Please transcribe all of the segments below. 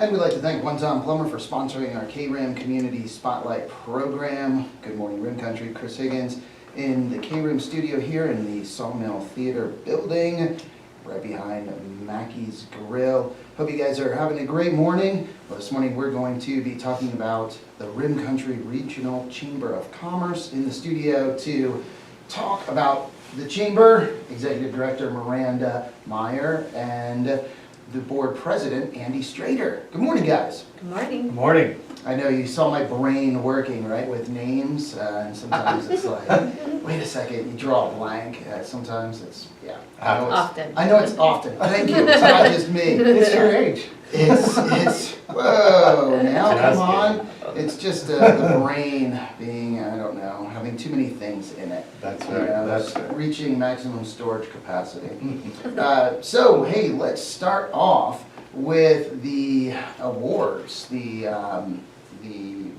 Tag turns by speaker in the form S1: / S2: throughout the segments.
S1: And we'd like to thank One Tom Plumber for sponsoring our KRIM Community Spotlight Program. Good morning, Rim Country. Chris Higgins in the KRIM studio here in the Sawmill Theater building, right behind Mackey's Grill. Hope you guys are having a great morning. Well, this morning we're going to be talking about the Rim Country Regional Chamber of Commerce. In the studio to talk about the Chamber, Executive Director Miranda Meyers, and the board president, Andy Strader. Good morning, guys.
S2: Good morning.
S3: Good morning.
S1: I know you saw my brain working, right, with names, and sometimes it's like, wait a second, you draw a blank. Sometimes it's, yeah.
S2: Often.
S1: I know it's often. Thank you. It's not just me.
S3: It's your age.
S1: It's whoa, now
S3: That's
S1: come on. It's just the brain being, I don't know, having too many things in it.
S3: That's
S1: You
S3: right.
S1: know,
S3: That's right.
S1: reaching maximum storage capacity. So, hey, let's start off with the awards.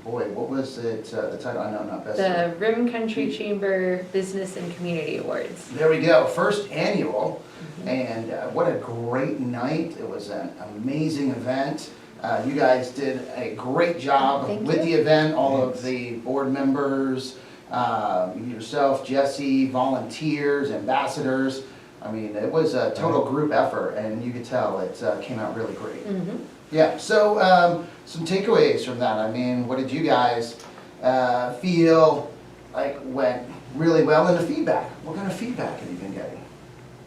S1: Boy, what was it, the title? I know, not best.
S2: The Rim Country Chamber Business and Community Awards.
S1: There we go, first annual, and what a great night. It was an amazing event. You guys did a great job
S2: Thank
S1: with
S2: you.
S1: the event, all of the board members, yourself, Jesse, volunteers, ambassadors. I mean, it was a total group effort, and you could tell it came out really great. Yeah, so some takeaways from that. I mean, what did you guys feel like went really well in the feedback? What kind of feedback have you been getting?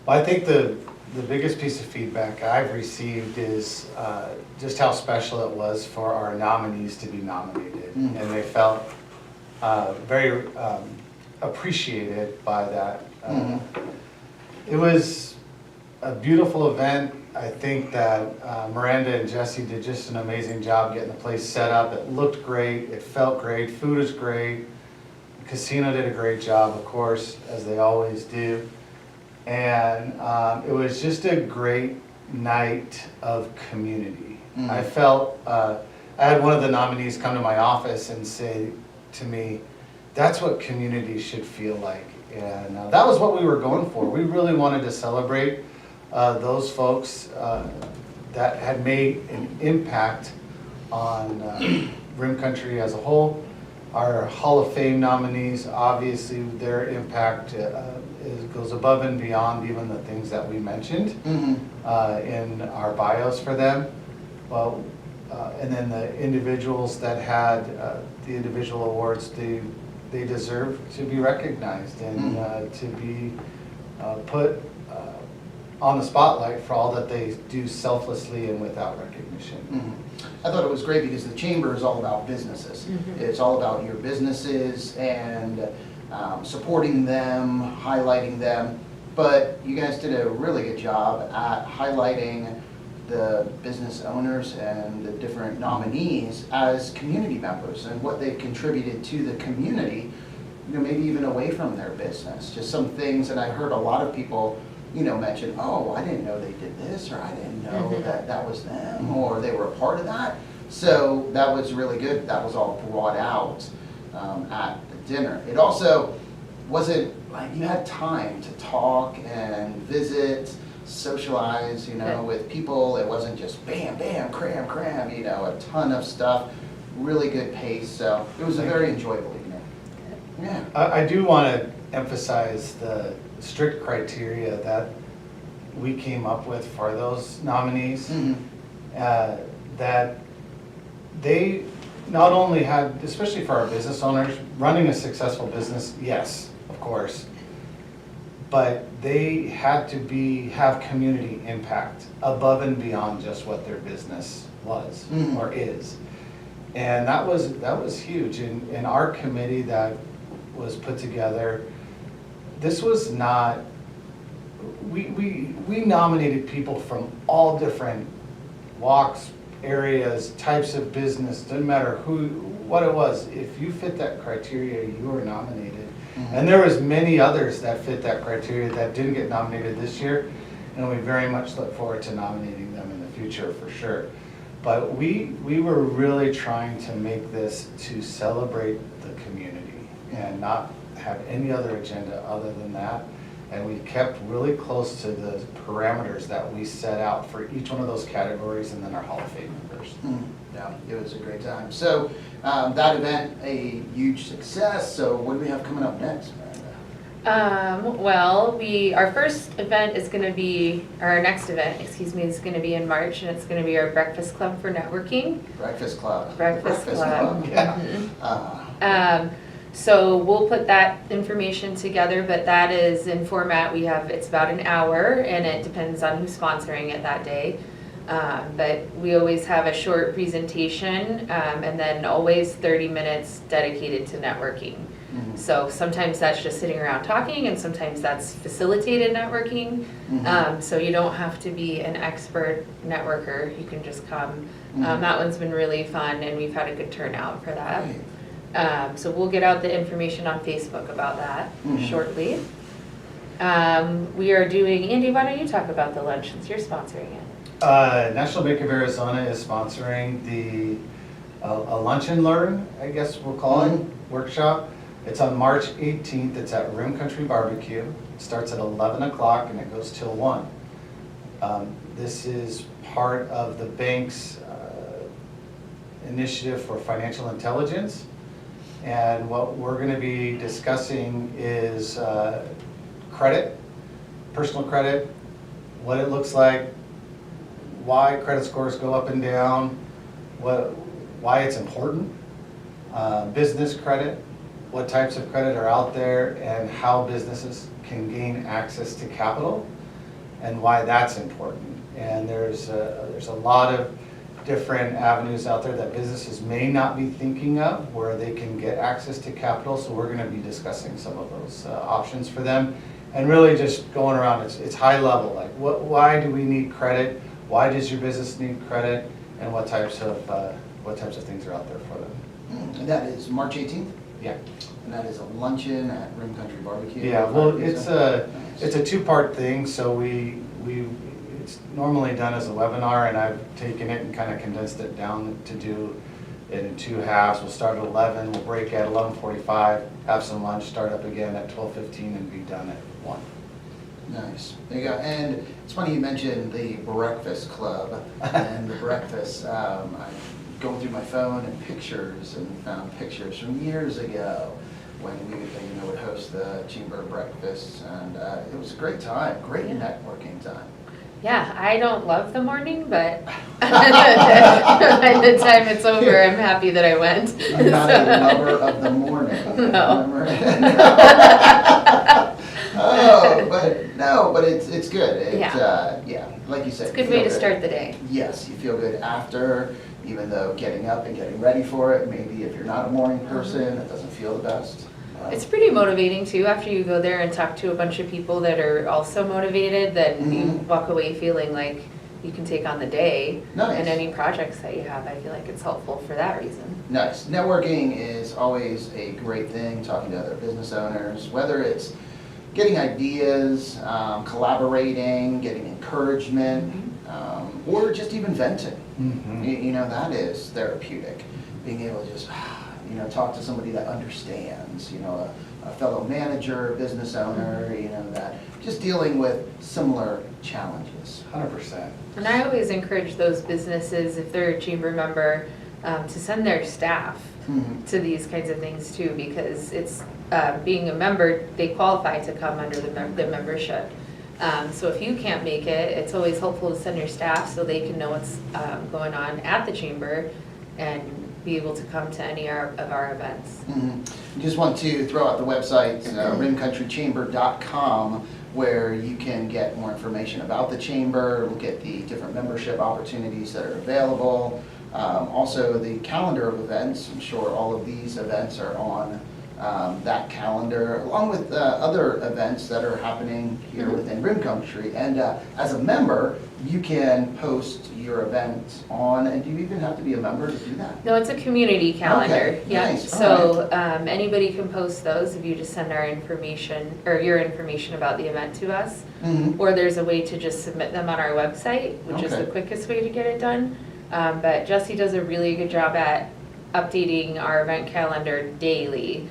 S3: Well, I think the biggest piece of feedback I've received is just how special it was for our nominees to be nominated. And they felt very appreciated by that. It was a beautiful event. I think that Miranda and Jesse did just an amazing job getting the place set up. It looked great, it felt great, food was great. The casino did a great job, of course, as they always do. And it was just a great night of community. I felt, I had one of the nominees come to my office and say to me, that's what community should feel like. And that was what we were going for. We really wanted to celebrate those folks that had made an impact on Rim Country as a whole. Our Hall of Fame nominees, obviously their impact goes above and beyond even the things that we mentioned in our bios for them. Well, and then the individuals that had the individual awards, they deserve to be recognized and to be put on the spotlight for all that they do selflessly and without recognition.
S1: I thought it was great because the chamber is all about businesses. It's all about your businesses and supporting them, highlighting them. But you guys did a really good job at highlighting the business owners and the different nominees as community members and what they've contributed to the community, you know, maybe even away from their business. Just some things that I heard a lot of people, you know, mention, oh, I didn't know they did this, or I didn't know that was them, or they were a part of that. So that was really good. That was all brought out at the dinner. It also wasn't like you had time to talk and visit, socialize, you know, with people. It wasn't just bam, bam, cram, cram, you know, a ton of stuff. Really good pace. So it was a very enjoyable evening. Yeah.
S3: I do want to emphasize the strict criteria that we came up with for those nominees. That they not only had, especially for our business owners, running a successful business, yes, of course, but they had to have community impact above and beyond just what their business was or is. And that was huge. In our committee that was put together, this was not, we nominated people from all different walks, areas, types of business, doesn't matter what it was. If you fit that criteria, you were nominated. And there was many others that fit that criteria that didn't get nominated this year, and we very much look forward to nominating them in the future for sure. But we were really trying to make this to celebrate the community and not have any other agenda other than that. And we kept really close to the parameters that we set out for each one of those categories and then our Hall of Fame members.
S1: Yeah, it was a great time. So that event, a huge success. So what do we have coming up next, Miranda?
S2: Well, our first event is going to be, or our next event, excuse me, is going to be in March, and it's going to be our Breakfast Club for networking.
S1: Breakfast Club.
S2: Breakfast Club.
S3: Yeah.
S2: So we'll put that information together, but that is in format, it's about an hour, and it depends on who's sponsoring it that day. But we always have a short presentation, and then always 30 minutes dedicated to networking. So sometimes that's just sitting around talking, and sometimes that's facilitated networking. So you don't have to be an expert networker, you can just come. That one's been really fun, and we've had a good turnout for that.
S1: Right.
S2: So we'll get out the information on Facebook about that shortly. We are doing, Andy, why don't you talk about the lunch since you're sponsoring it?
S3: National Bank of Arizona is sponsoring a lunch and learn, I guess we'll call it, workshop. It's on March 18th. It's at Rim Country Barbecue. It starts at 11 o'clock and it goes till 1. This is part of the bank's initiative for financial intelligence. And what we're going to be discussing is credit, personal credit, what it looks like, why credit scores go up and down, why it's important, business credit, what types of credit are out there, and how businesses can gain access to capital, and why that's important. And there's a lot of different avenues out there that businesses may not be thinking of where they can get access to capital, so we're going to be discussing some of those options for them. And really just going around, it's high level, like why do we need credit? Why does your business need credit? And what types of things are out there for them?
S1: And that is March 18th?
S3: Yeah.
S1: And that is a luncheon at Rim Country Barbecue?
S3: Yeah, well, it's a two-part thing, so it's normally done as a webinar, and I've taken it and kind of condensed it down to do it in 2 halves. We'll start at 11, we'll break at 11:45, have some lunch, start up again at 12:15, and be done at 1.
S1: Nice. There you go. And it's funny you mentioned the Breakfast Club and the breakfast. I'm going through my phone and pictures and found pictures from years ago when we would host the Chamber Breakfast, and it was a great time, great networking time.
S2: Yeah, I don't love the morning, but by the time it's over, I'm happy that I went.
S1: I'm not a lover of the morning.
S2: No.
S1: but it's good.
S2: Yeah.
S1: Like you said.
S2: It's a good way to start the day.
S1: Yes, you feel good after, even though getting up and getting ready for it, maybe if you're not a morning person, it doesn't feel the best.
S2: It's pretty motivating too, after you go there and talk to a bunch of people that are also motivated, then you walk away feeling like you can take on the day.
S1: Nice.
S2: And any projects that you have. I feel like it's helpful for that reason.
S1: Nice. Networking is always a great thing, talking to other business owners, whether it's getting ideas, collaborating, getting encouragement, or just even venting. That is therapeutic. Being able to just talk to somebody that understands, a fellow manager, business owner, that just dealing with similar challenges.
S3: 100%.
S2: And I always encourage those businesses, if they're a chamber member, to send their staff to these kinds of things too, because it's being a member, they qualify to come under the membership. So if you can't make it, it's always helpful to send your staff so they can know what's going on at the chamber and be able to come to any of our events.
S1: Just want to throw out the website, rimcountrychamber.com, where you can get more information about the chamber, look at the different membership opportunities that are available. Also the calendar of events. I'm sure all of these events are on that calendar, along with other events that are happening here within Rim Country. And as a member, you can post your event on, and do you even have to be a member to do that?
S2: No, it's a community calendar.
S1: Okay,
S2: Yeah.
S1: nice.
S2: So anybody can post those if you just send our information or your information about the event to us. Or there's a way to just submit them on our website, which is the quickest way to get it done. But Jesse does a really good job at updating our event calendar daily.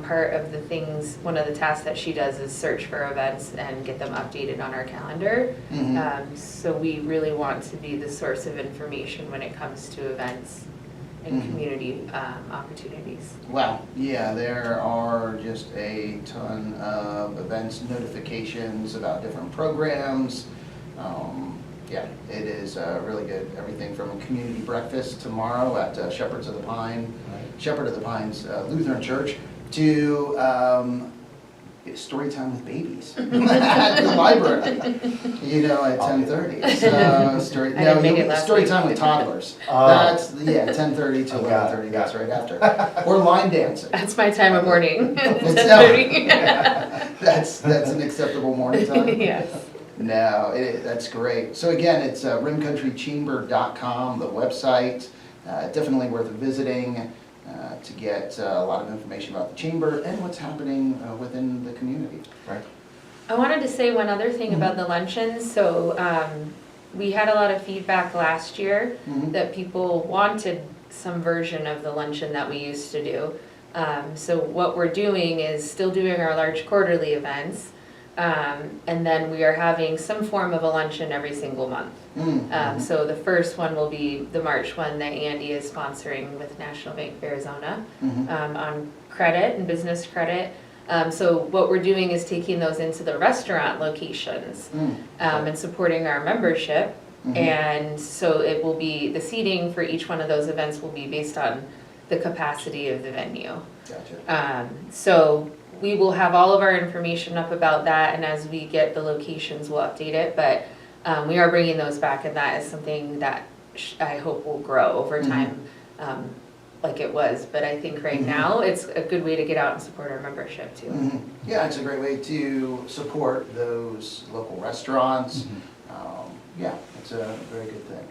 S2: Part of the things, one of the tasks that she does is search for events and get them updated on our calendar. So we really want to be the source of information when it comes to events and community opportunities.
S1: Wow, yeah, there are just a ton of events, notifications about different programs. Yeah, it is really good. Everything from a community breakfast tomorrow at Shepherd of the Pines Lutheran Church to story time with babies at the library, you know, at 10:30. So story time with toddlers. That's 10:30 to 11:30. That's right after. Or line dancing.
S2: That's my time of morning. 10:30.
S1: That's an acceptable morning time.
S2: Yes.
S1: No, that's great. So again, it's rimcountrychamber.com, the website. Definitely worth visiting to get a lot of information about the chamber and what's happening within the community. Right.
S2: I wanted to say one other thing about the luncheons. So we had a lot of feedback last year that people wanted some version of the luncheon that we used to do. So what we're doing is still doing our large quarterly events. And then we are having some form of a luncheon every single month. So the first one will be the March one that Andy is sponsoring with National Bank of Arizona on credit and business credit. So what we're doing is taking those into the restaurant locations and supporting our membership. And so it will be, the seating for each one of those events will be based on the capacity of the venue.
S1: Gotcha.
S2: So we will have all of our information up about that, and as we get the locations, we'll update it. But we are bringing those back, and that is something that I hope will grow over time, like it was. But I think right now it's a good way to get out and support our membership too.
S1: Yeah, it's a great way to support those local restaurants. Yeah, it's a very good thing.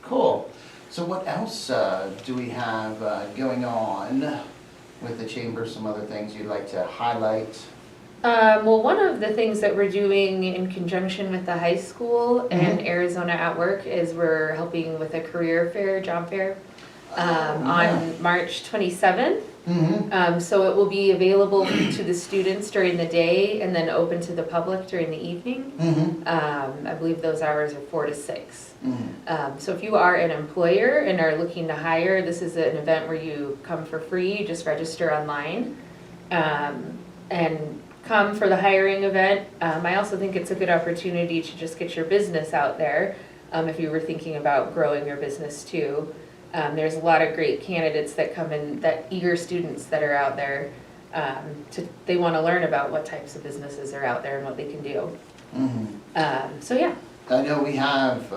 S1: Cool. So what else do we have going on with the chamber? Some other things you'd like to highlight?
S2: Well, one of the things that we're doing in conjunction with the high school and Arizona at Work is we're helping with a career fair, job fair, on March 27th. So it will be available to the students during the day and then open to the public during the evening. I believe those hours are 4 to 6. So if you are an employer and are looking to hire, this is an event where you come for free. You just register online and come for the hiring event. I also think it's a good opportunity to just get your business out there if you were thinking about growing your business too. There's a lot of great candidates that come in, that eager students that are out there. They want to learn about what types of businesses are out there and what they can do. So yeah.
S1: I know we have,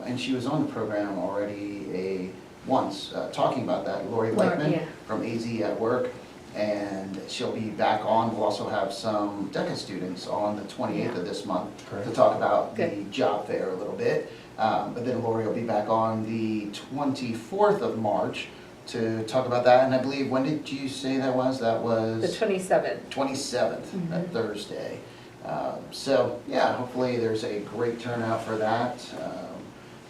S1: and she was on the program already once talking about that, Lori Lakeman from AZ at Work, and she'll be back on. We'll also have some DECA students on the 28th of this month to talk about the job fair a little bit. But then Lori will be back on the 24th of March to talk about that. And I believe, when did you say that was? That was?
S2: The 27th.
S1: 27th, that Thursday. So yeah, hopefully there's a great turnout for that.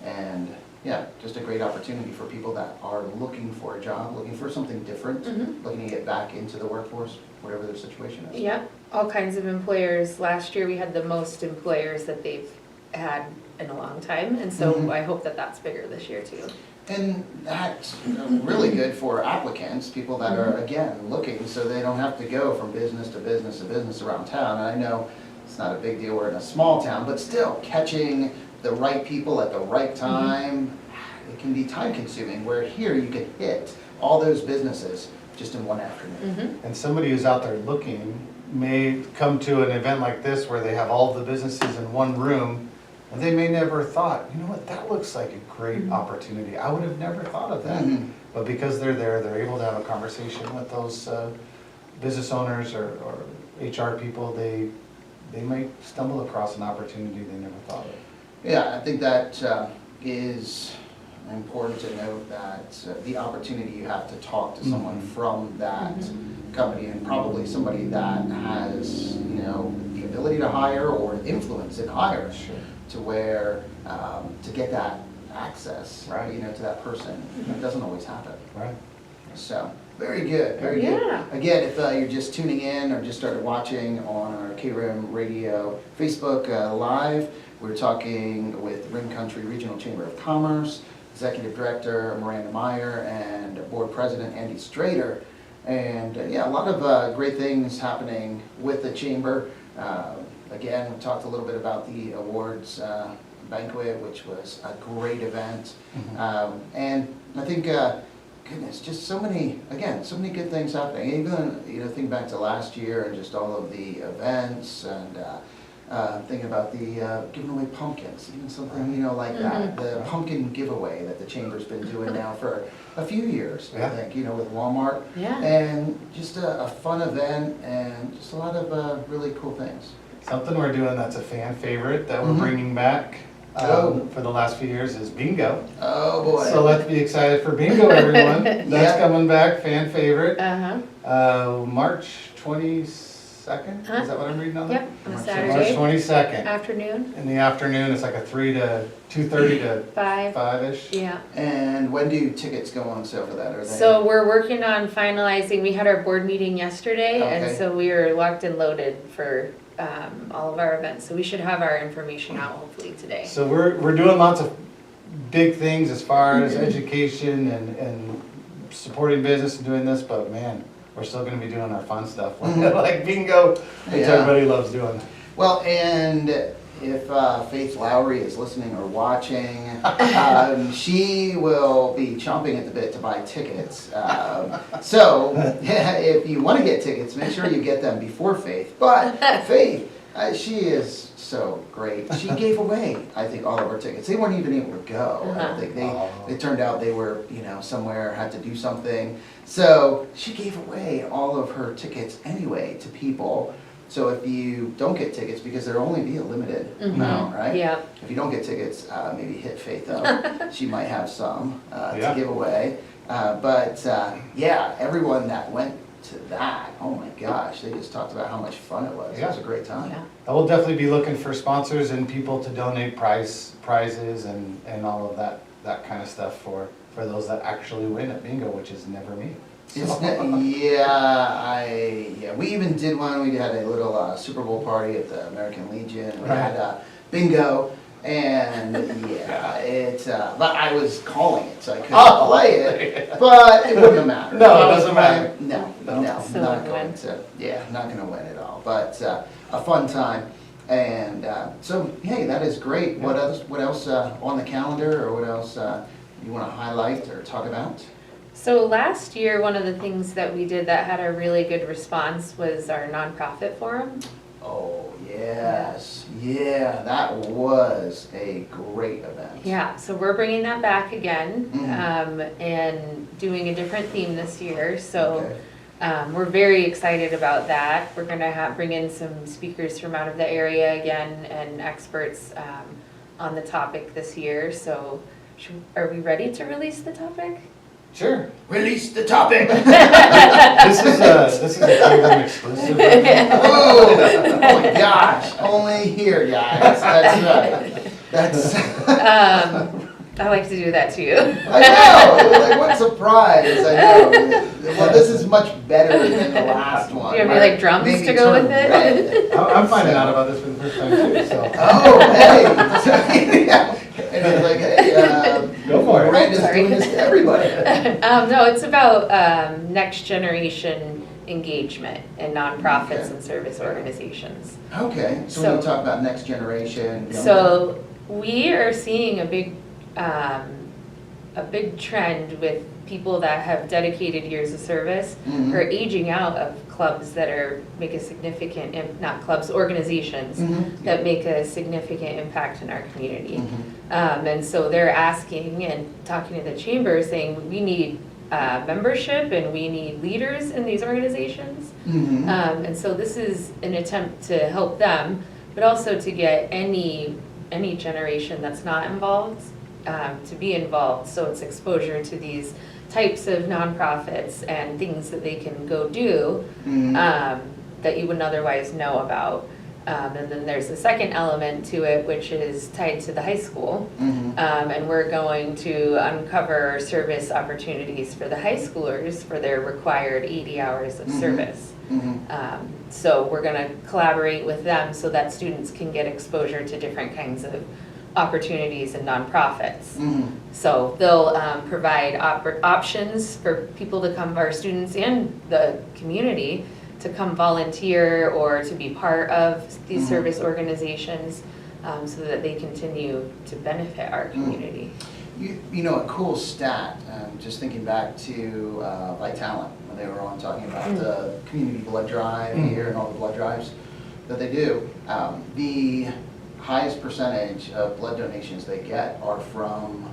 S1: And yeah, just a great opportunity for people that are looking for a job, looking for something different, looking to get back into the workforce, whatever their situation is.
S2: Yeah, all kinds of employers. Last year we had the most employers that they've had in a long time, and so I hope that that's bigger this year too.
S1: And that's really good for applicants, people that are, again, looking, so they don't have to go from business to business to business around town. And I know it's not a big deal, we're in a small town, but still, catching the right people at the right time, it can be time consuming, where here you can hit all those businesses just in one afternoon.
S3: And somebody who's out there looking may come to an event like this where they have all the businesses in one room, and they may never thought, you know what, that looks like a great opportunity. I would have never thought of that. But because they're there, they're able to have a conversation with those business owners or HR people. They might stumble across an opportunity they never thought of.
S1: Yeah, I think that is important to note, that the opportunity you have to talk to someone from that company, and probably somebody that has, you know, the ability to hire or influence in hiring, to where to get that access, you know, to that person. It doesn't always happen.
S3: Right.
S1: So, very good, very good.
S2: Yeah.
S1: Again, if you're just tuning in or just started watching on our KRIM Radio Facebook Live, we're talking with Rim Country Regional Chamber of Commerce, Executive Director Miranda Meyers, and Board President Andy Strader. And yeah, a lot of great things happening with the Chamber. Again, we talked a little bit about the awards banquet, which was a great event. And I think, goodness, just so many good things happening. Even, think back to last year and just all of the events and thinking about the giving away pumpkins, even something, like that. The pumpkin giveaway that the Chamber's been doing now for a few years, I think, with Walmart.
S2: Yeah.
S1: And just a fun event and just a lot of really cool things.
S3: Something we're doing that's a fan favorite that we're bringing back for the last few years is bingo.
S1: Oh, boy.
S3: So let's be excited for bingo, everyone. That's coming back, fan favorite. March 22nd, is that what I'm reading on there?
S2: Yep, on a
S3: March
S2: Saturday.
S3: 22nd.
S2: Afternoon.
S3: In the afternoon, it's like a 2:30 to
S2: 5.
S3: 5-ish.
S2: Yeah.
S1: And when do tickets go on sale for that? Are they?
S2: So we're working on finalizing, we had our board meeting yesterday,
S1: Okay.
S2: and so we are locked and loaded for all of our events. So we should have our information out hopefully today.
S3: So we're doing lots of big things as far as education and supporting business and doing this, but man, we're still gonna be doing our fun stuff like bingo, which everybody loves doing.
S1: Well, and if Faith Lowry is listening or watching, she will be chomping at the bit to buy tickets. So if you want to get tickets, make sure you get them before Faith. But Faith, she is so great. She gave away, I think, all of her tickets. They weren't even able to go. I don't think it turned out they were, somewhere, had to do something. So she gave away all of her tickets anyway to people. So if you don't get tickets, because there'll only be a limited amount, right?
S2: Yeah.
S1: If you don't get tickets, maybe hit Faith up. She might have some to give away. But everyone that went to that, oh my gosh, they just talked about how much fun it was. It was a great time.
S2: Yeah.
S3: I will definitely be looking for sponsors and people to donate prizes and all of that kind of stuff for those that actually win at bingo, which is never me.
S1: We even did one. We had a little Super Bowl party at the American Legion. We had bingo, and but I was calling it, so I couldn't play it. But it wouldn't have mattered.
S3: No, it doesn't matter.
S1: No,
S2: Still
S1: not
S2: not
S1: going to. Yeah, not going to win it all. But a fun time, and so hey, that is great. What else on the calendar, or what else you want to highlight or talk about?
S2: So last year, one of the things that we did that had a really good response was our nonprofit forum.
S1: Oh, yes. Yeah, that was a great event.
S2: Yeah, so we're bringing that back again and doing a different theme this year. So we're very excited about that. We're going to bring in some speakers from out of the area again and experts on the topic this year. So are we ready to release the topic?
S3: Sure.
S1: Release the topic.
S3: This is a KRIM exclusive.
S1: Oh my gosh! Only here, guys. That's right. That's.
S2: I like to do that too.
S1: I know. Like, what surprise! I know. Well, this is much better than the last one.
S2: You have any drums
S1: Maybe
S2: to go
S1: turn
S2: with it?
S1: red.
S3: I'm finding out about this for the first time too. So.
S1: Oh, hey. And it's like, hey,
S3: go for it.
S1: Miranda's doing this to everybody.
S2: No, it's about next generation engagement in nonprofits and service organizations.
S1: Okay, so when we talk about next generation.
S2: So we are seeing a big trend with people that have dedicated years of service are aging out of clubs that make a significant, not clubs, organizations that make a significant impact in our community. And so they're asking and talking to the chamber saying we need membership and we need leaders in these organizations. And so this is an attempt to help them, but also to get any generation that's not involved to be involved. So it's exposure to these types of nonprofits and things that they can go do that you wouldn't otherwise know about. And then there's a second element to it, which is tied to the high school.
S1: Mhm.
S2: And we're going to uncover service opportunities for the high schoolers for their required 80 hours of
S1: Mhm.
S2: service.
S1: Mhm.
S2: So we're going to collaborate with them so that students can get exposure to different kinds of opportunities and nonprofits.
S1: Mhm.
S2: So they'll provide options for people to come, our students and the community, to come volunteer or to be part of these
S1: Mhm.
S2: service organizations, so that they continue to benefit our community.
S1: You know, a cool stat, just thinking back to Vitalent, when they were on talking about the community blood drive here and all the blood drives that they do. The highest percentage of blood donations they get are from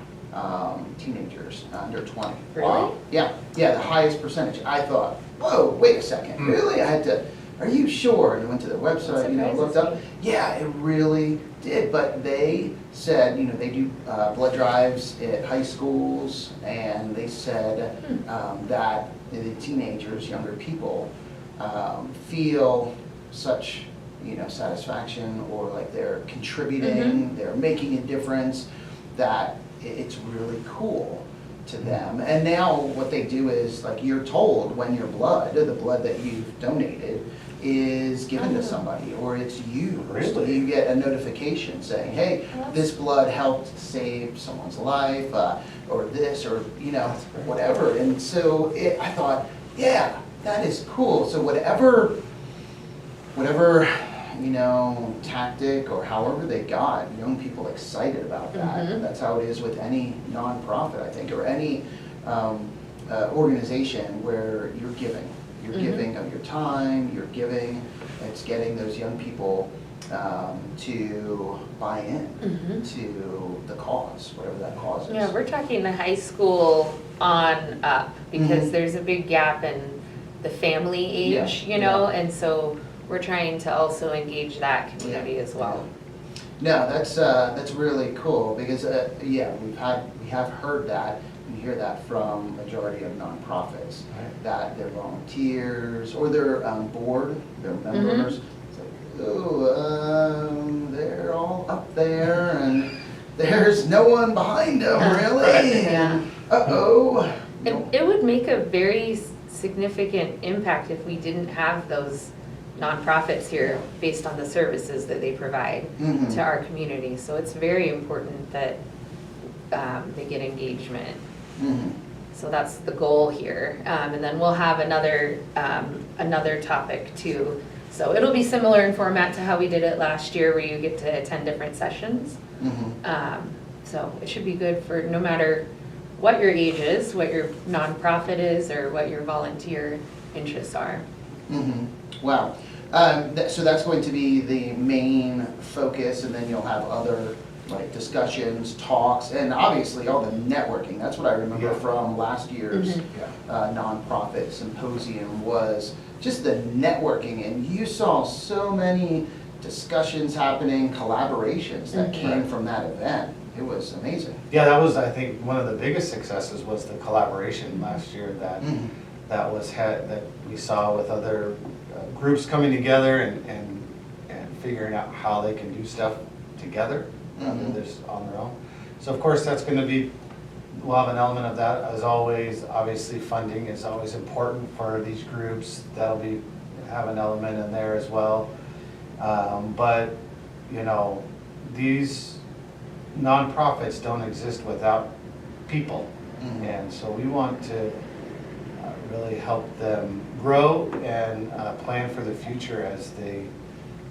S1: teenagers under 20.
S2: Really?
S1: Yeah, the highest percentage. I thought, whoa, wait a second, really? I had to, are you sure? And I went to their website, looked up. Yeah, it really did, but they said, they do blood drives at high schools, and they said that the teenagers, younger people, feel such, satisfaction, or like they're contributing, they're making a difference, that it's really cool to them. And now what they do is, like, you're told when your blood, the blood that you've donated, is given to somebody, or it's used.
S3: Really?
S1: You get a notification saying, hey, this blood helped save someone's life, or this, or, whatever. And so I thought, yeah, that is cool. So whatever, tactic or however they got young people excited about that. That's how it is with any nonprofit, I think, or any organization where you're giving. You're giving of your time, you're giving, it's getting those young people to buy in to the cause, whatever that cause is.
S2: Yeah, we're talking the high school on up, because there's a big gap in the family age, and so we're trying to also engage that community as well.
S1: No, that's really cool, because we have heard that. You hear that from majority of nonprofits, that they're volunteers or they're board, they're members. It's like, they're all up there and there's no one behind them, really.
S2: Yeah.
S1: And
S2: It would make a very significant impact if we didn't have those nonprofits here based on the services that they provide to our community. So it's very important that they get engagement. So that's the goal here. And then we'll have another topic too. So it'll be similar in format to how we did it last year, where you get to attend different sessions. So it should be good for no matter what your age is, what your nonprofit is, or what your volunteer interests are.
S1: Wow. So that's going to be the main focus, and then you'll have other discussions, talks, and obviously all the networking. That's what I remember from last year's nonprofit symposium, was just the networking, and you saw so many discussions happening, collaborations that came from that event. It was amazing.
S3: Yeah, that was, I think, one of the biggest successes was the collaboration last year that we saw with other groups coming together and figuring out how they can do stuff together rather than just on their own. So of course that's going to be, we'll have an element of that as always. Obviously funding is always important for these groups. That'll have an element in there as well. But these nonprofits don't exist without people. And so we want to really help them grow and plan for the future as they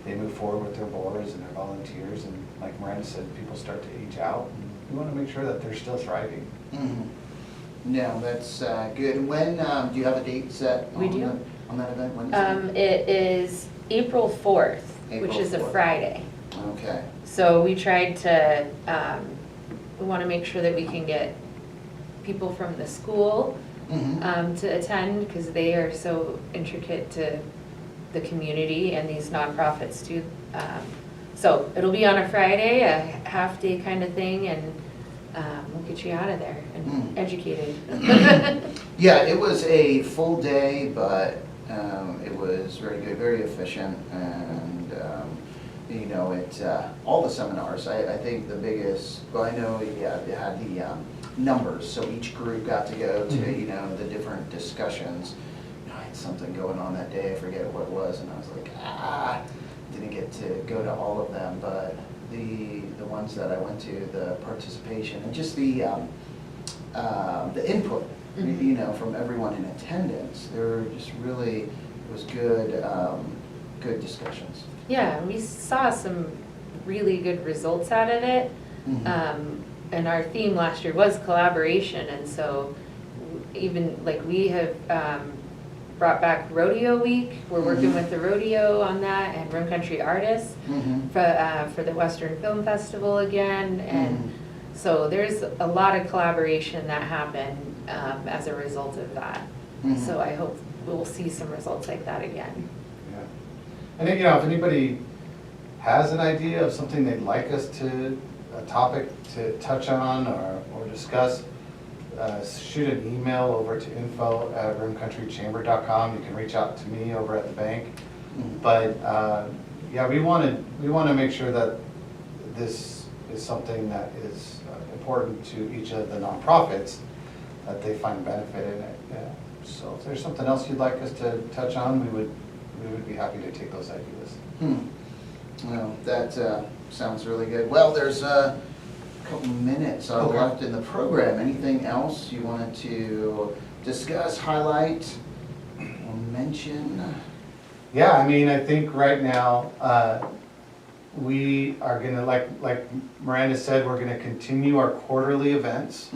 S3: move forward with their boards and their volunteers. And like Miranda said, people start to age out. And we want to make sure that they're still thriving.
S1: No, that's good. When do you have a date set
S2: We do.
S1: on that event? When is it?
S2: It is April 4th, which is a
S1: 4th.
S2: Friday.
S1: Okay.
S2: So we tried to, we want to make sure that we can get people from the school to attend, because they are so intricate to the community and these nonprofits too. So it'll be on a Friday, a half-day kind of thing, and we'll get you out of there and educated.
S1: Yeah, it was a full day, but it was very good, very efficient, and you know, all the seminars, I think the biggest, well, I know, yeah, they had the numbers, so each group got to go to, you know, the different discussions. You know, I had something going on that day, I forget what it was, and I was like, didn't get to go to all of them, but the ones that I went to, the participation, and just the input, you know, from everyone in attendance, they were just really, it was good, good discussions.
S2: Yeah, we saw some really good results out of it. And our theme last year was collaboration, and so even like we have brought back Rodeo Week. We're working with the rodeo on that, and Rim Country Artists for the Western Film Festival again. And so there's a lot of collaboration that happened as a result of that. So I hope we'll see some results like that again.
S3: Yeah. And you know, if anybody has an idea of something they'd like us to, a topic to touch on or discuss, shoot an email over to info@rimcountrychamber.com. You can reach out to me over at the bank. But yeah, we want to make sure that this is something that is important to each of the nonprofits, that they find benefit in it. Yeah. So if there's something else you'd like us to touch on, we would be happy to take those ideas.
S1: Well, that sounds really good. Well, there's a couple minutes left in the program. Anything else you wanted to discuss, highlight, or mention?
S3: Yeah, I mean, I think right now we are gonna, like Miranda said, we're gonna continue our quarterly events.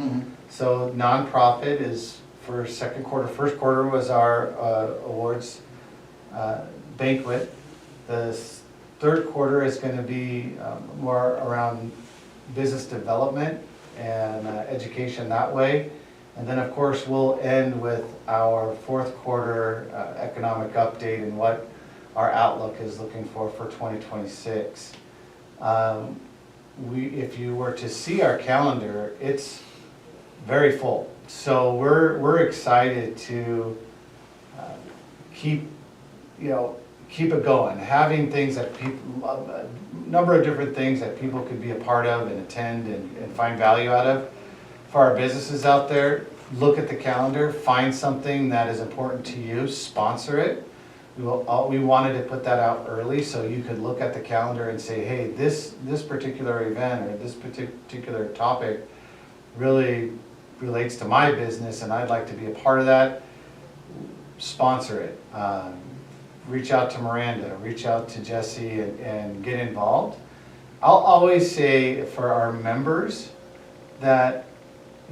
S3: So nonprofit is for second quarter. First quarter was our awards banquet. The third quarter is going to be more around business development and education that way. And then of course we'll end with our fourth quarter economic update and what our outlook is looking for 2026. If you were to see our calendar, it's very full. So we're excited to keep it going, having things that people, a number of different things that people could be a part of and attend and find value out of. For our businesses out there, look at the calendar, find something that is important to you, sponsor it. We wanted to put that out early so you could look at the calendar and say, hey, this particular event or this particular topic really relates to my business and I'd like to be a part of that. Sponsor it. Reach out to Miranda, reach out to Jesse and get involved. I'll always say for our members that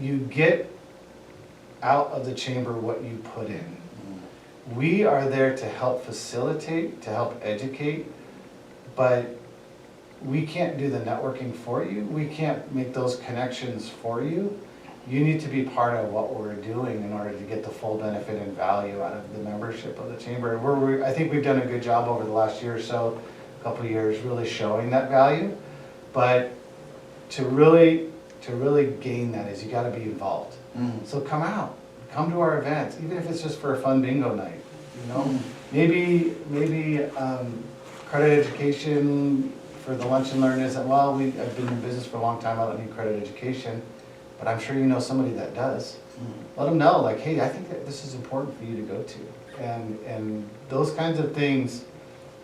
S3: you get out of the chamber what you put in. We are there to help facilitate, to help educate, but we can't do the networking for you. We can't make those connections for you. You need to be part of what we're doing in order to get the full benefit and value out of the membership of the chamber. I think we've done a good job over the last year or so, a couple of years, really showing that value. But to really gain that is you got to be involved. So come out, come to our events, even if it's just for a fun bingo night. You know, maybe credit education for the lunch and learn isn't, well, I've been in business for a long time, I don't need credit education. But I'm sure you know somebody that does. Let them know, like, hey, I think that this is important for you to go to. And those kinds of things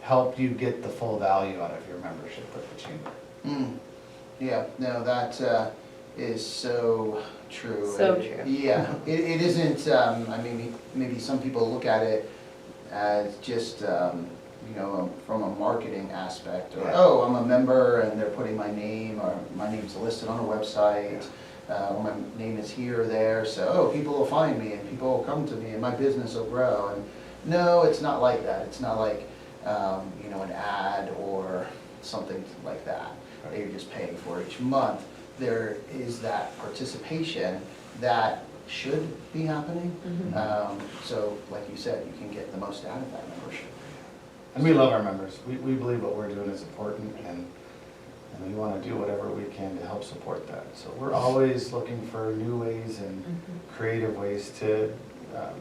S3: help you get the full value out of your membership with the chamber.
S1: Yeah, no, that is so true.
S2: So true.
S1: Yeah, it isn't, I mean, maybe some people look at it as just, you know, from a marketing aspect, or, oh, I'm a member and they're putting my name, or my name's listed on a website. My name is here or there, so people will find me and people will come to me and my business will grow. And no, it's not like that. It's not like you know, an ad or something like that that you're just paying for each month. There is that participation that should be happening. So like you said, you can get the most out of that membership.
S3: And we love our members. We believe what we're doing is important, and we want to do whatever we can to help support that. So we're always looking for new ways and creative ways to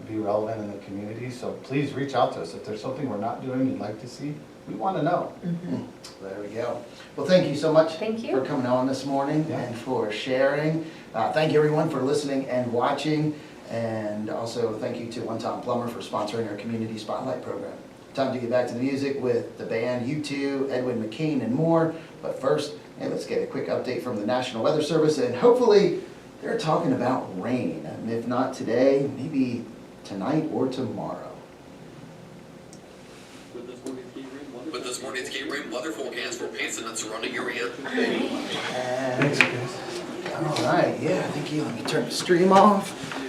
S3: be relevant in the community. So please reach out to us. If there's something we're not doing you'd like to see, we want to know.
S1: There we go. Well, thank you so much.
S2: Thank you.
S1: For coming on this morning
S3: Yeah.
S1: and for sharing. Thank you everyone for listening and watching. And also thank you to One Tom Plumber for sponsoring our Community Spotlight program. Time to get back to the music with the band U2, Edwin McCain, and more. But first, hey, let's get a quick update from the National Weather Service. And hopefully they're talking about rain. And if not today, maybe tonight or tomorrow.
S4: With this morning's KRIM weather forecast for Payson and surrounding area.
S1: And,
S3: Thanks, guys.
S1: all right, yeah, thank you. Let me turn the stream off.